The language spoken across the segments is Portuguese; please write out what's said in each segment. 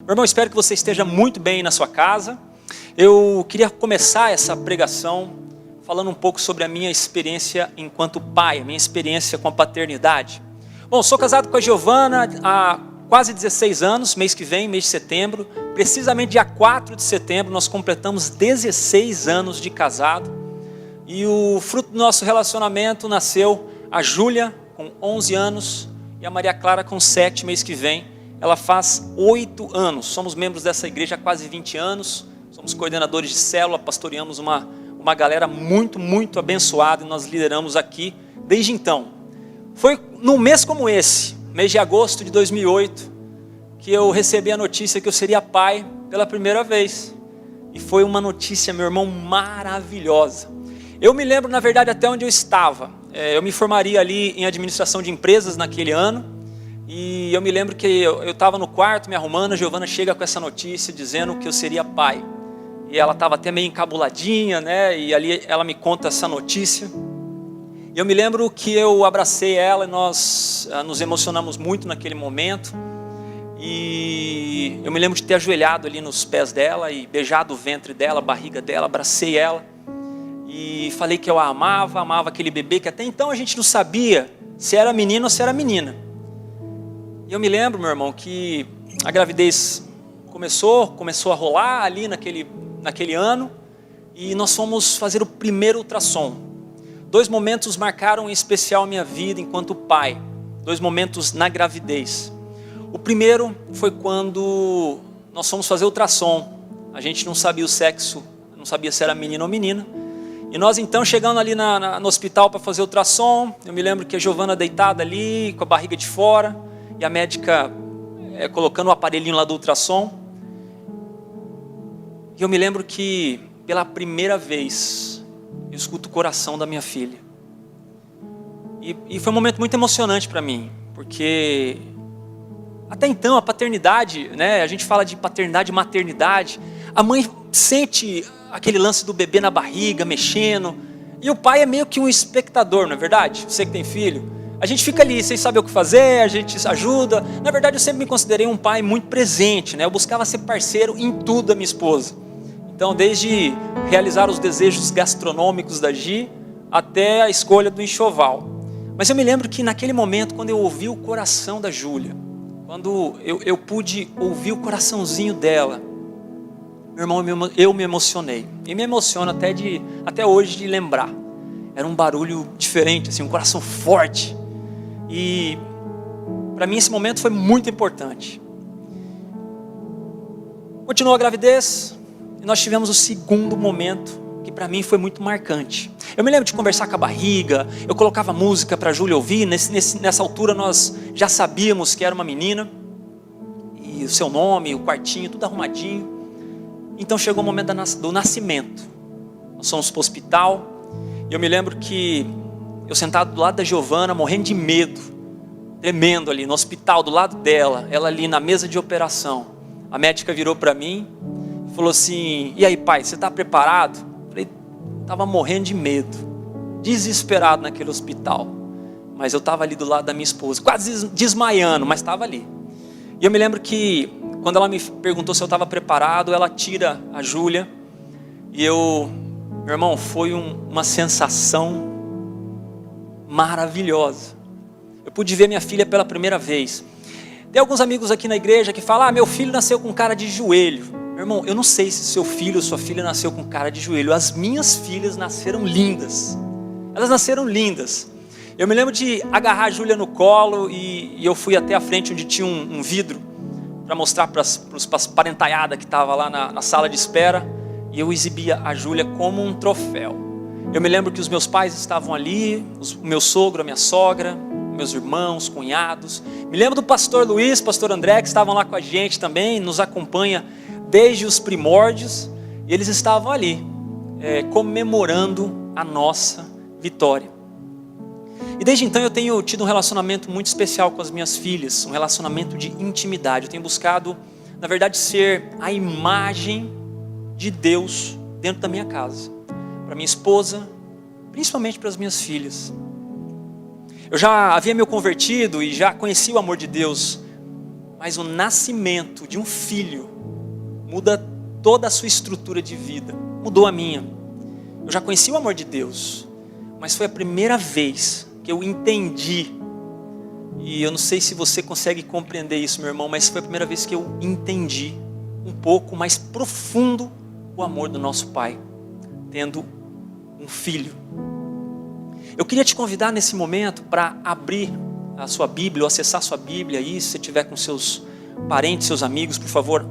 Meu irmão, espero que você esteja muito bem na sua casa. Eu queria começar essa pregação falando um pouco sobre a minha experiência enquanto pai, a minha experiência com a paternidade. Bom, sou casado com a Giovana há quase 16 anos, mês que vem, mês de setembro. Precisamente dia 4 de setembro, nós completamos 16 anos de casado. E o fruto do nosso relacionamento nasceu a Júlia, com 11 anos, e a Maria Clara, com 7, mês que vem. Ela faz 8 anos, somos membros dessa igreja há quase 20 anos, somos coordenadores de célula, pastoreamos uma galera muito abençoada e nós lideramos aqui desde então. Foi num mês como esse, mês de agosto de 2008, que eu recebi a notícia que eu seria pai pela primeira vez. E foi uma notícia, meu irmão, maravilhosa. Eu me lembro, na verdade, até onde eu estava. Eu me formaria ali em administração de empresas naquele ano. E eu me lembro que eu estava no quarto me arrumando, a Giovana chega com essa notícia dizendo que eu seria pai. E ela estava até meio encabuladinha, né? E ali ela me conta essa notícia. E eu me lembro que eu abracei ela e nós nos emocionamos muito naquele momento. E eu me lembro de ter ajoelhado ali nos pés dela e beijado o ventre dela, a barriga dela, abracei ela. E falei que eu a amava aquele bebê que até então a gente não sabia se era menino ou se era menina. E eu me lembro, meu irmão, que a gravidez começou a rolar ali naquele ano. E nós fomos fazer o primeiro ultrassom. 2 momentos marcaram em especial a minha vida enquanto pai. 2 momentos na gravidez. O primeiro foi quando nós fomos fazer o ultrassom. A gente não sabia o sexo, não sabia se era menino ou menina. E nós então chegando ali no hospital para fazer o ultrassom. Eu me lembro que a Giovana deitada ali, com a barriga de fora. E a médica colocando o aparelhinho lá do ultrassom. E eu me lembro que pela primeira vez eu escuto o coração da minha filha. E foi um momento muito emocionante para mim. Porque até então a paternidade, né, a gente fala de paternidade e maternidade. A mãe sente aquele lance do bebê na barriga, mexendo. E o pai é meio que um espectador, não é verdade? Você que tem filho. A gente fica ali sem saber o que fazer, a gente ajuda. Na verdade, eu sempre me considerei um pai muito presente, né? Eu buscava ser parceiro em tudo da minha esposa. Então, desde realizar os desejos gastronômicos da Gi, até a escolha do enxoval. Mas eu me lembro que naquele momento, quando eu ouvi o coração da Júlia, quando eu pude ouvir o coraçãozinho dela, meu irmão, eu me emocionei. E me emociono até hoje de lembrar. Era um barulho diferente, assim, um coração forte. E para mim esse momento foi muito importante. Continuou a gravidez e nós tivemos o segundo momento que para mim foi muito marcante. Eu me lembro de conversar com a barriga, eu colocava música para a Júlia ouvir. Nessa altura nós já sabíamos que era uma menina. E o seu nome, o quartinho, tudo arrumadinho. Então chegou o momento do nascimento. Nós fomos para o hospital. E eu me lembro que eu sentado do lado da Giovana, morrendo de medo, tremendo ali no hospital, do lado dela, ela ali na mesa de operação. A médica virou para mim e falou assim: e aí, pai, você está preparado? Eu falei, estava morrendo de medo, desesperado naquele hospital. Mas eu estava ali do lado da minha esposa, quase desmaiando, mas estava ali. E eu me lembro que quando ela me perguntou se eu estava preparado, ela tira a Júlia e meu irmão, foi uma sensação maravilhosa. Eu pude ver minha filha pela primeira vez. Tem alguns amigos aqui na igreja que falam: meu filho nasceu com cara de joelho. Meu irmão, eu não sei se seu filho ou sua filha nasceu com cara de joelho. As minhas filhas nasceram lindas. Elas nasceram lindas. Eu me lembro de agarrar a Júlia no colo e eu fui até a frente onde tinha um vidro para mostrar para as parentaiadas que estavam lá na sala de espera. E eu exibia a Júlia como um troféu. Eu me lembro que os meus pais estavam ali, o meu sogro, a minha sogra, meus irmãos, cunhados. Me lembro do pastor Luiz, pastor André, que estavam lá com a gente também, nos acompanha desde os primórdios. E eles estavam ali, comemorando a nossa vitória. E desde então eu tenho tido um relacionamento muito especial com as minhas filhas, um relacionamento de intimidade. Eu tenho buscado, na verdade, ser a imagem de Deus dentro da minha casa, para minha esposa, principalmente para as minhas filhas. Eu já havia me convertido e já conhecia o amor de Deus mas o nascimento de um filho muda toda a sua estrutura de vida. Mudou a minha. Eu já conheci o amor de Deus, mas foi a primeira vez que eu entendi, e eu não sei se você consegue compreender isso, meu irmão, mas foi a primeira vez que eu entendi um pouco mais profundo o amor do nosso Pai, tendo um filho. Eu queria te convidar nesse momento para abrir a sua Bíblia, ou acessar a sua Bíblia aí, se você estiver com seus parentes, seus amigos, por favor,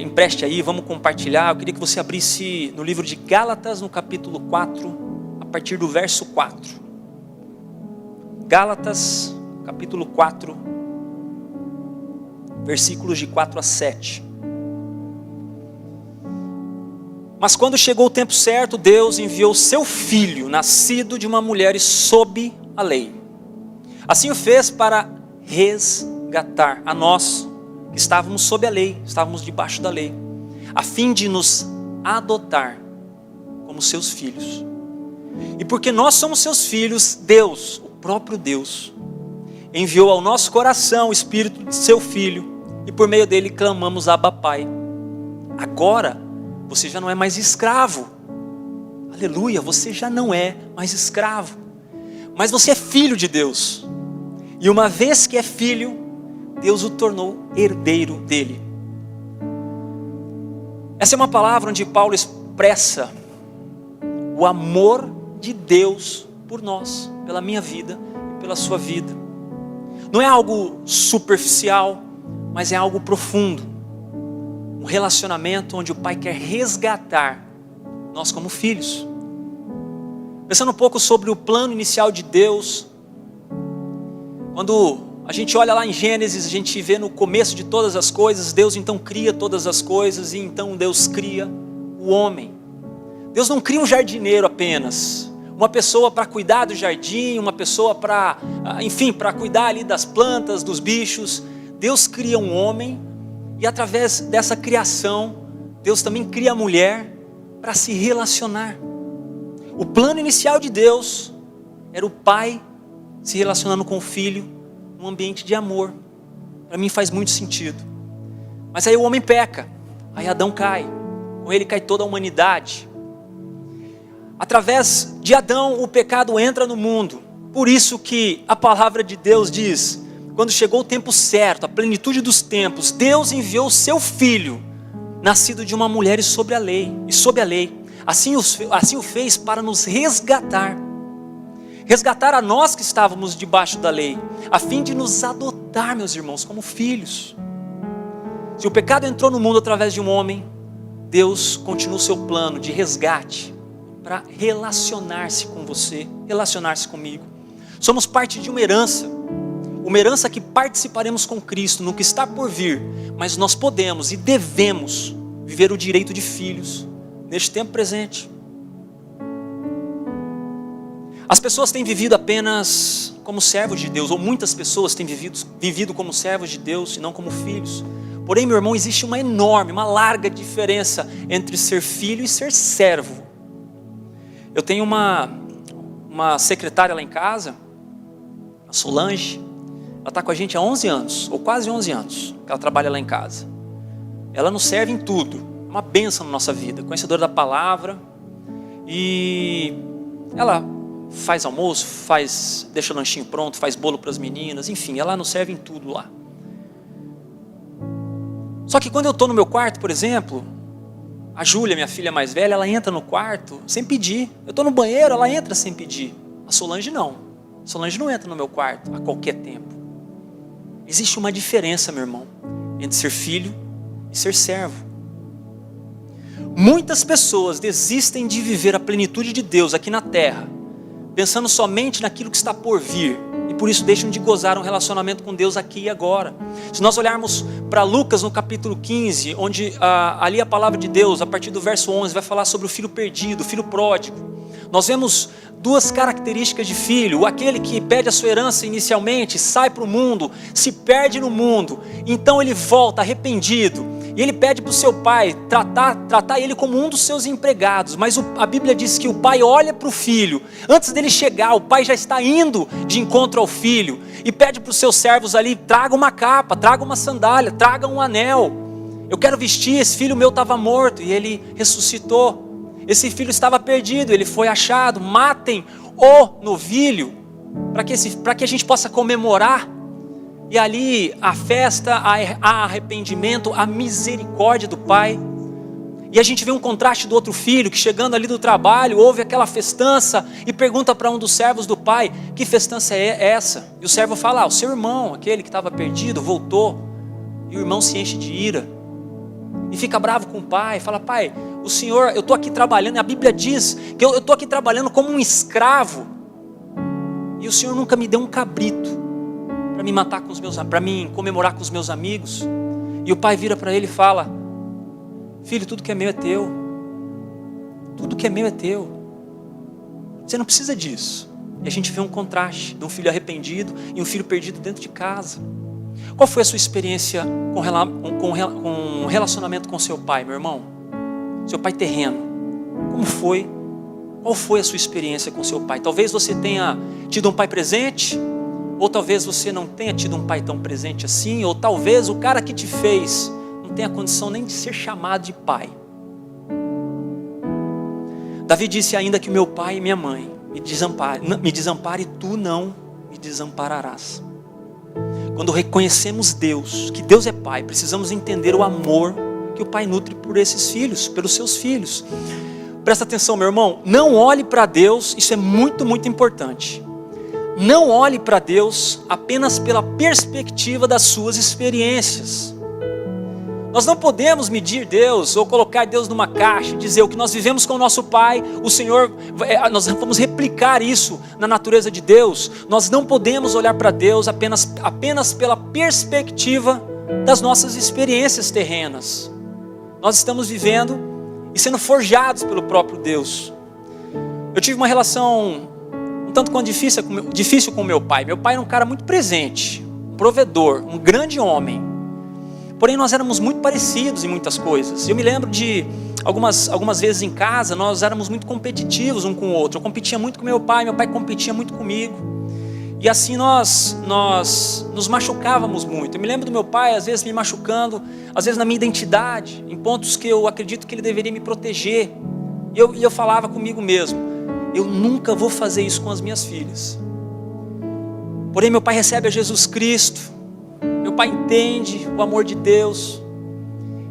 empreste aí, vamos compartilhar. Eu queria que você abrisse no livro de Gálatas, no capítulo 4, a partir do verso 4. Gálatas, capítulo 4, versículos de 4 a 7. Mas quando chegou o tempo certo, Deus enviou seu filho, nascido de uma mulher e sob a lei. Assim o fez para resgatar a nós, que estávamos sob a lei, estávamos debaixo da lei, a fim de nos adotar como seus filhos. E porque nós somos seus filhos, Deus, o próprio Deus, enviou ao nosso coração o Espírito de seu Filho, e por meio dele clamamos Abba Pai. Agora você já não é mais escravo, aleluia, você já não é mais escravo, mas você é filho de Deus, e uma vez que é filho, Deus o tornou herdeiro dele. Essa é uma palavra onde Paulo expressa o amor de Deus por nós, pela minha vida e pela sua vida. Não é algo superficial, mas é algo profundo. Um relacionamento onde o Pai quer resgatar nós como filhos. Pensando um pouco sobre o plano inicial de Deus, quando a gente olha lá em Gênesis, a gente vê no começo de todas as coisas, Deus então cria todas as coisas, e então Deus cria o homem. Deus não cria um jardineiro apenas, uma pessoa para cuidar do jardim, uma pessoa para cuidar ali das plantas, dos bichos. Deus cria um homem, e através dessa criação, Deus também cria a mulher para se relacionar. O plano inicial de Deus era o pai se relacionando com o filho, num ambiente de amor. Para mim faz muito sentido. Mas aí o homem peca, aí Adão cai, com ele cai toda a humanidade. Através de Adão o pecado entra no mundo. Por isso que a palavra de Deus diz, quando chegou o tempo certo, a plenitude dos tempos, Deus enviou o seu filho, nascido de uma mulher e sob a lei. Assim o fez para nos resgatar a nós que estávamos debaixo da lei, a fim de nos adotar, meus irmãos, como filhos. Se o pecado entrou no mundo através de um homem, Deus continua o seu plano de resgate, para relacionar-se com você, relacionar-se comigo. Somos parte de uma herança que participaremos com Cristo no que está por vir, mas nós podemos e devemos viver o direito de filhos, neste tempo presente. As pessoas têm vivido apenas como servos de Deus, ou muitas pessoas têm vivido como servos de Deus e não como filhos. Porém, meu irmão, existe uma larga diferença entre ser filho e ser servo. Eu tenho uma secretária lá em casa, a Solange. Ela está com a gente há 11 anos, ou quase 11 anos, que ela trabalha lá em casa. Ela nos serve em tudo, uma bênção na nossa vida, conhecedora da palavra, e ela faz almoço, deixa o lanchinho pronto, faz bolo para as meninas, enfim, ela nos serve em tudo lá. Só que quando eu estou no meu quarto, por exemplo, a Júlia, minha filha mais velha, ela entra no quarto sem pedir. Eu estou no banheiro, ela entra sem pedir. A Solange não. A Solange não entra no meu quarto a qualquer tempo. Existe uma diferença, meu irmão, entre ser filho e ser servo. Muitas pessoas desistem de viver a plenitude de Deus aqui na terra, pensando somente naquilo que está por vir, e por isso deixam de gozar um relacionamento com Deus aqui e agora. Se nós olharmos para Lucas no capítulo 15, onde ali a palavra de Deus, a partir do verso 11, vai falar sobre o filho perdido, o filho pródigo. Nós vemos duas características de filho: aquele que pede a sua herança inicialmente, sai para o mundo, se perde no mundo, então ele volta arrependido, E ele pede para o seu pai tratar ele como um dos seus empregados. Mas a Bíblia diz que o pai olha para o filho. Antes dele chegar, o pai já está indo de encontro ao filho. E pede para os seus servos ali, traga uma capa, traga uma sandália, traga um anel. Eu quero vestir, esse filho meu estava morto e ele ressuscitou. Esse filho estava perdido, ele foi achado. Matem o novilho, para que a gente possa comemorar. E ali a festa, há arrependimento, a misericórdia do pai. E a gente vê um contraste do outro filho, que chegando ali do trabalho, ouve aquela festança e pergunta para um dos servos do pai, que festança é essa? E o servo fala, o seu irmão, aquele que estava perdido, voltou. E o irmão se enche de ira. E fica bravo com o pai, fala, pai, o senhor, eu estou aqui trabalhando, e a Bíblia diz que eu estou aqui trabalhando como um escravo. E o senhor nunca me deu um cabrito para me matar com os meus, para mim comemorar com os meus amigos. E o pai vira para ele e fala, filho, tudo que é meu é teu. Tudo que é meu é teu. Você não precisa disso. E a gente vê um contraste de um filho arrependido e um filho perdido dentro de casa. Qual foi a sua experiência com relacionamento com seu pai, meu irmão? Seu pai terreno. Como foi? Qual foi a sua experiência com seu pai? Talvez você tenha tido um pai presente, ou talvez você não tenha tido um pai tão presente assim, ou talvez o cara que te fez não tenha condição nem de ser chamado de pai. Davi disse ainda que meu pai e minha mãe me desampare, tu não me desampararás. Quando reconhecemos Deus, que Deus é pai, precisamos entender o amor que o pai nutre por esses filhos, pelos seus filhos. Presta atenção, meu irmão, não olhe para Deus, isso é muito, muito importante. Não olhe para Deus apenas pela perspectiva das suas experiências. Nós não podemos medir Deus ou colocar Deus numa caixa e dizer o que nós vivemos com o nosso pai, o Senhor, nós vamos replicar isso na natureza de Deus. Nós não podemos olhar para Deus apenas pela perspectiva das nossas experiências terrenas. Nós estamos vivendo e sendo forjados pelo próprio Deus. Eu tive uma relação um tanto quanto difícil com meu pai. Meu pai era um cara muito presente, um provedor, um grande homem. Porém nós éramos muito parecidos em muitas coisas. Eu me lembro de algumas vezes em casa, nós éramos muito competitivos um com o outro. Eu competia muito com meu pai competia muito comigo. E assim nós nos machucávamos muito. Eu me lembro do meu pai às vezes me machucando, às vezes na minha identidade, em pontos que eu acredito que ele deveria me proteger. E eu falava comigo mesmo, eu nunca vou fazer isso com as minhas filhas. Porém meu pai recebe a Jesus Cristo. Meu pai entende o amor de Deus.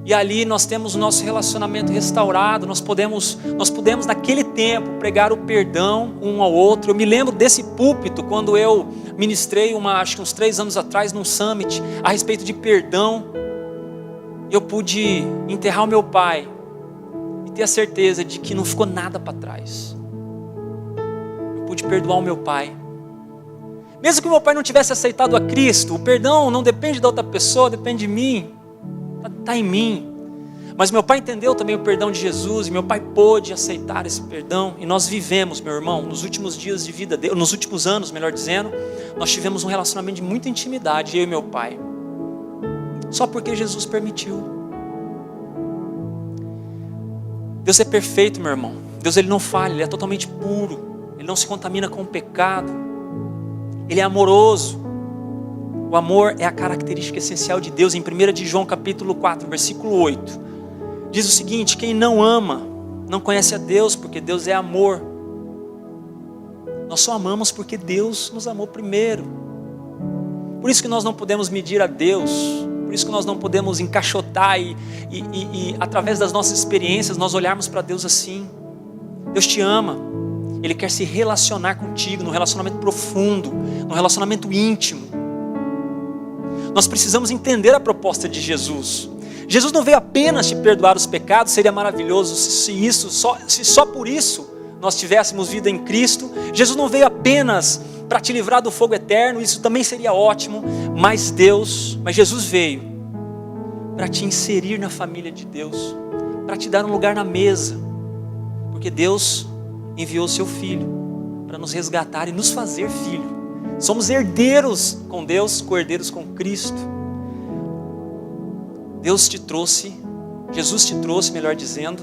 E ali nós temos o nosso relacionamento restaurado. Nós pudemos naquele tempo pregar o perdão um ao outro. Eu me lembro desse púlpito quando eu ministrei acho que uns 3 anos atrás num summit a respeito de perdão. Eu pude enterrar o meu pai e ter a certeza de que não ficou nada para trás. Eu pude perdoar o meu pai. Mesmo que meu pai não tivesse aceitado a Cristo, o perdão não depende da outra pessoa, depende de mim, está em mim. Mas meu pai entendeu também o perdão de Jesus, e meu pai pôde aceitar esse perdão. E nós vivemos, meu irmão, nos últimos dias de vida dele, nos últimos anos, melhor dizendo, nós tivemos um relacionamento de muita intimidade, eu e meu pai. Só porque Jesus permitiu. Deus é perfeito, meu irmão. Deus ele não falha, ele é totalmente puro. Ele não se contamina com o pecado. Ele é amoroso. O amor é a característica essencial de Deus. Em 1 de João capítulo 4, versículo 8, diz o seguinte: quem não ama, não conhece a Deus, porque Deus é amor. Nós só amamos porque Deus nos amou primeiro. Por isso que nós não podemos medir a Deus. Por isso que nós não podemos encaixotar e através das nossas experiências, nós olharmos para Deus assim. Deus te ama. Ele quer se relacionar contigo, num relacionamento profundo, num relacionamento íntimo. Nós precisamos entender a proposta de Jesus. Jesus não veio apenas te perdoar os pecados, seria maravilhoso se só por isso nós tivéssemos vida em Cristo. Jesus não veio apenas para te livrar do fogo eterno, isso também seria ótimo, mas Jesus veio para te inserir na família de Deus, para te dar um lugar na mesa, porque Deus enviou o seu Filho para nos resgatar e nos fazer filho. Somos herdeiros com Deus, co-herdeiros com Cristo. Jesus te trouxe, melhor dizendo,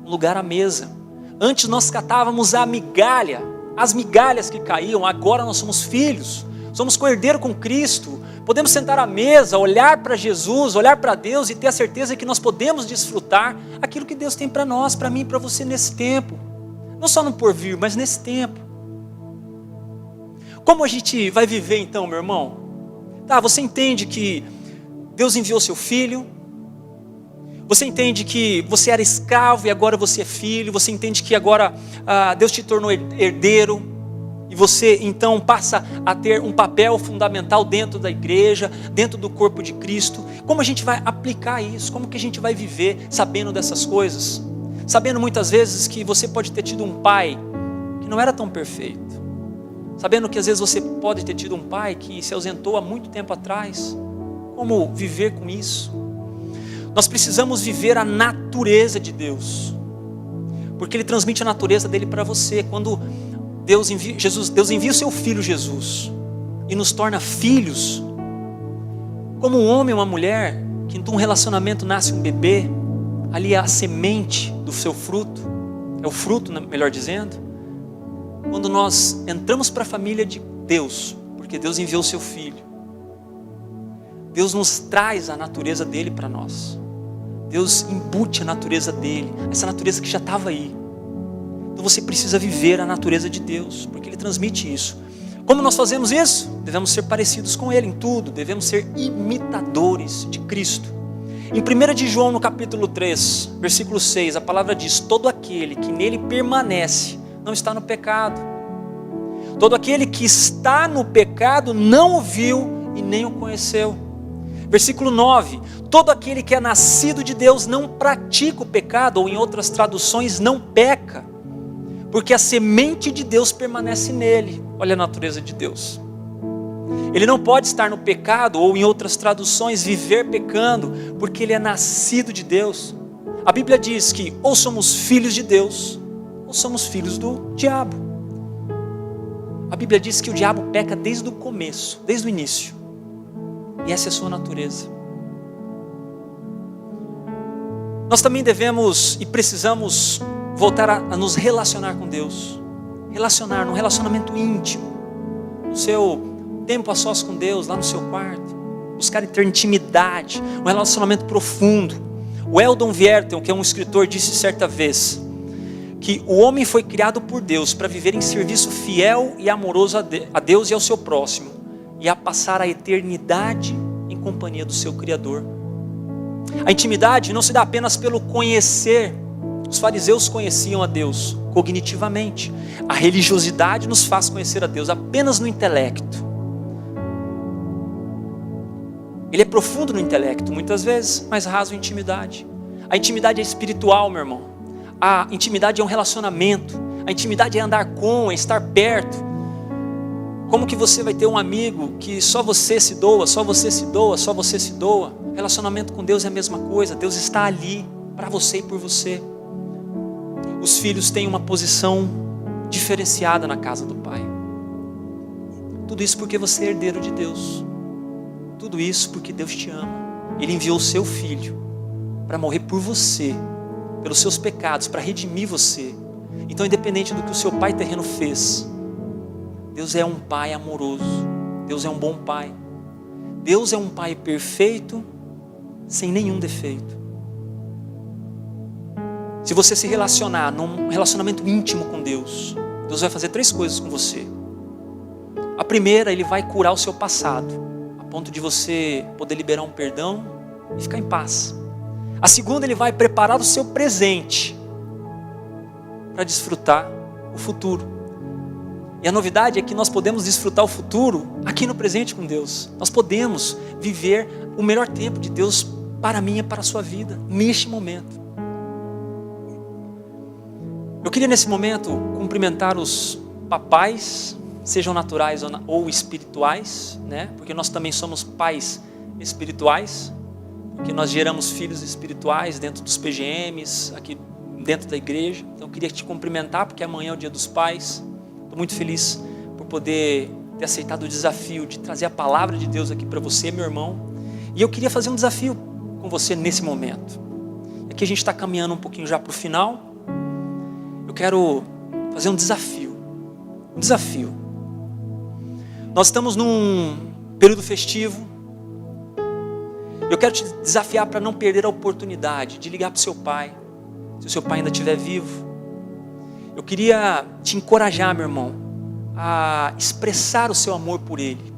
um lugar à mesa. Antes nós catávamos a migalha, as migalhas que caíam, agora nós somos filhos, somos co-herdeiro com Cristo, podemos sentar à mesa, olhar para Jesus, olhar para Deus e ter a certeza que nós podemos desfrutar aquilo que Deus tem para nós, para mim e para você nesse tempo. Não só no porvir, mas nesse tempo. Como a gente vai viver então, meu irmão? Tá, você entende que Deus enviou seu filho, você entende que você era escravo e agora você é filho, você entende que agora Deus te tornou herdeiro, e você então passa a ter um papel fundamental dentro da igreja, dentro do corpo de Cristo. Como a gente vai aplicar isso? Como que a gente vai viver sabendo dessas coisas? Sabendo muitas vezes que você pode ter tido um pai que não era tão perfeito. Sabendo que às vezes você pode ter tido um pai que se ausentou há muito tempo atrás. Como viver com isso? Nós precisamos viver a natureza de Deus, porque Ele transmite a natureza dele para você. Quando Deus envia o seu Filho Jesus e nos torna filhos, como um homem e uma mulher, que de um relacionamento nasce um bebê, ali é a semente do seu fruto, é o fruto, melhor dizendo. Quando nós entramos para a família de Deus, porque Deus enviou o seu Filho, Deus nos traz a natureza dele para nós. Deus embute a natureza dele, essa natureza que já estava aí. Então você precisa viver a natureza de Deus, porque Ele transmite isso. Como nós fazemos isso? Devemos ser parecidos com Ele em tudo, devemos ser imitadores de Cristo. Em 1 de João, no capítulo 3, versículo 6, a palavra diz: todo aquele que nele permanece não está no pecado. Todo aquele que está no pecado não o viu e nem o conheceu. Versículo 9, todo aquele que é nascido de Deus não pratica o pecado, ou em outras traduções, não peca, porque a semente de Deus permanece nele. Olha a natureza de Deus. Ele não pode estar no pecado, ou em outras traduções, viver pecando, porque ele é nascido de Deus. A Bíblia diz que ou somos filhos de Deus, ou somos filhos do diabo. A Bíblia diz que o diabo peca desde o começo, desde o início. E essa é a sua natureza. Nós também devemos e precisamos voltar a nos relacionar com Deus. Relacionar, num relacionamento íntimo. No seu tempo a sós com Deus, lá no seu quarto. Buscar ter intimidade, um relacionamento profundo. O Eldon Viertel, que é um escritor, disse certa vez que o homem foi criado por Deus para viver em serviço fiel e amoroso a Deus e ao seu próximo, e a passar a eternidade em companhia do seu Criador. A intimidade não se dá apenas pelo conhecer. Os fariseus conheciam a Deus cognitivamente. A religiosidade nos faz conhecer a Deus apenas no intelecto. Ele é profundo no intelecto muitas vezes, mas raso em intimidade. A intimidade é espiritual, meu irmão. A intimidade é um relacionamento. A intimidade é andar com, é estar perto. Como que você vai ter um amigo que só você se doa, só você se doa, só você se doa? Relacionamento com Deus é a mesma coisa. Deus está ali para você e por você. Os filhos têm uma posição diferenciada na casa do Pai. Tudo isso porque você é herdeiro de Deus. Tudo isso porque Deus te ama. Ele enviou o seu Filho para morrer por você, pelos seus pecados, para redimir você. Então, independente do que o seu pai terreno fez, Deus é um Pai amoroso. Deus é um bom Pai. Deus é um Pai perfeito, sem nenhum defeito. Se você se relacionar num relacionamento íntimo com Deus, Deus vai fazer 3 coisas com você. A primeira, Ele vai curar o seu passado, a ponto de você poder liberar um perdão e ficar em paz. A segunda, Ele vai preparar o seu presente para desfrutar o futuro. E a novidade é que nós podemos desfrutar o futuro aqui no presente com Deus. Nós podemos viver o melhor tempo de Deus para mim e para a sua vida, neste momento. Eu queria nesse momento cumprimentar os papais, sejam naturais ou espirituais, né? Porque nós também somos pais espirituais, porque nós geramos filhos espirituais dentro dos PGMs, aqui dentro da igreja. Então eu queria te cumprimentar, porque amanhã é o Dia dos Pais. Estou muito feliz por poder ter aceitado o desafio de trazer a palavra de Deus aqui para você, meu irmão. E eu queria fazer um desafio com você nesse momento. Aqui a gente está caminhando um pouquinho já para o final. Eu quero fazer um desafio. Um desafio. Nós estamos num período festivo. Eu quero te desafiar para não perder a oportunidade de ligar para o seu pai, se o seu pai ainda estiver vivo. Eu queria te encorajar, meu irmão, a expressar o seu amor por ele.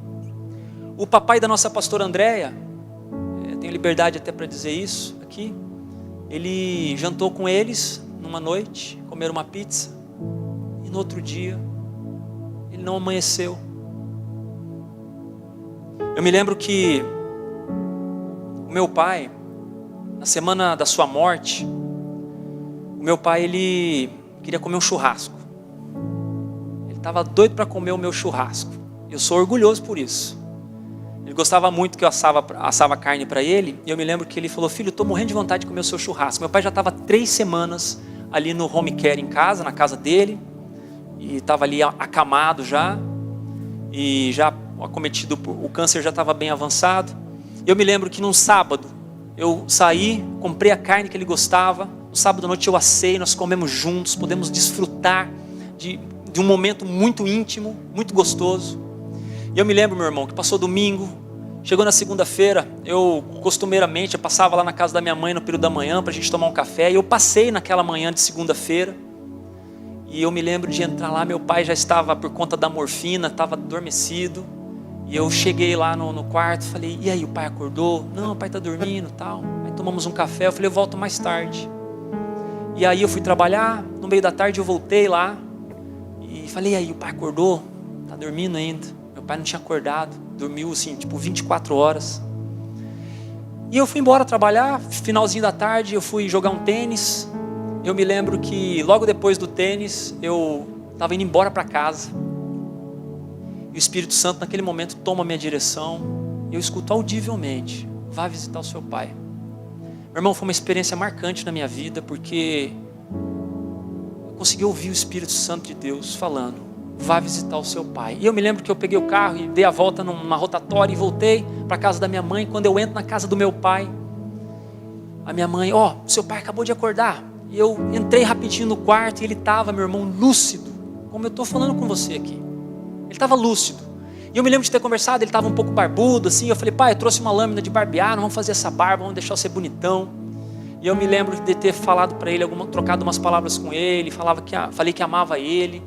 O papai da nossa pastora Andréia, tenho liberdade até para dizer isso aqui, ele jantou com eles numa noite, comeram uma pizza, e no outro dia, ele não amanheceu. Eu me lembro que o meu pai, na semana da sua morte, o meu pai, ele queria comer um churrasco. Ele estava doido para comer o meu churrasco. Eu sou orgulhoso por isso. Ele gostava muito que eu assava carne para ele. E eu me lembro que ele falou: filho, estou morrendo de vontade de comer o seu churrasco. Meu pai já estava 3 semanas ali no home care em casa, na casa dele. E estava ali acamado já. E já acometido, o câncer já estava bem avançado. Eu me lembro que num sábado, eu saí, comprei a carne que ele gostava. No sábado à noite eu assei, nós comemos juntos, podemos desfrutar de um momento muito íntimo, muito gostoso. E eu me lembro, meu irmão, que passou domingo, chegou na segunda-feira, eu costumeiramente, eu passava lá na casa da minha mãe no período da manhã para a gente tomar um café, e eu passei naquela manhã de segunda-feira, e eu me lembro de entrar lá, meu pai já estava, por conta da morfina, estava adormecido, e eu cheguei lá no quarto, falei: e aí, o pai acordou? Não, o pai está dormindo, tal. Aí tomamos um café, eu falei: eu volto mais tarde. E aí eu fui trabalhar, no meio da tarde eu voltei lá, e falei: e aí, o pai acordou? Está dormindo ainda. Meu pai não tinha acordado, dormiu assim, tipo 24 horas. E eu fui embora trabalhar, finalzinho da tarde, eu fui jogar um tênis. Eu me lembro que logo depois do tênis, eu estava indo embora para casa. E o Espírito Santo naquele momento toma a minha direção. E eu escuto audivelmente: vá visitar o seu pai. Meu irmão, foi uma experiência marcante na minha vida, porque eu consegui ouvir o Espírito Santo de Deus falando: vá visitar o seu pai. E eu me lembro que eu peguei o carro e dei a volta numa rotatória e voltei para a casa da minha mãe. Quando eu entro na casa do meu pai, a minha mãe: ó, seu pai acabou de acordar. E eu entrei rapidinho no quarto e ele estava, meu irmão, lúcido, como eu estou falando com você aqui. Ele estava lúcido. E eu me lembro de ter conversado, ele estava um pouco barbudo assim. Eu falei: pai, eu trouxe uma lâmina de barbear, não vamos fazer essa barba, vamos deixar você bonitão. E eu me lembro de ter falado para ele, trocado umas palavras com ele, falei que amava ele.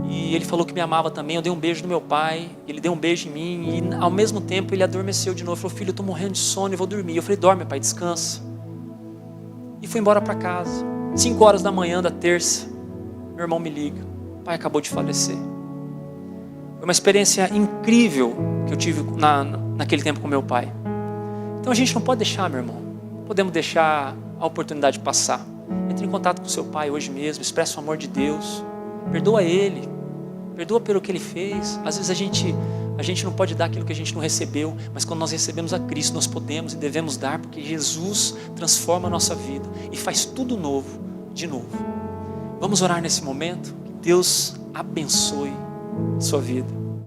E ele falou que me amava também. Eu dei um beijo no meu pai, ele deu um beijo em mim. E ao mesmo tempo ele adormeceu de novo. Ele falou: filho, eu estou morrendo de sono e vou dormir. Eu falei: dorme, pai, descansa. E fui embora para casa. 5 horas da manhã da terça, meu irmão me liga: o pai acabou de falecer. Foi uma experiência incrível que eu tive naquele tempo com meu pai. Então a gente não pode deixar, meu irmão. Não podemos deixar a oportunidade passar. Entre em contato com seu pai hoje mesmo, expressa o amor de Deus. Perdoa ele. Perdoa pelo que ele fez. Às vezes a gente não pode dar aquilo que a gente não recebeu, mas quando nós recebemos a Cristo, nós podemos e devemos dar, porque Jesus transforma a nossa vida e faz tudo novo, de novo. Vamos orar nesse momento. Que Deus abençoe a sua vida.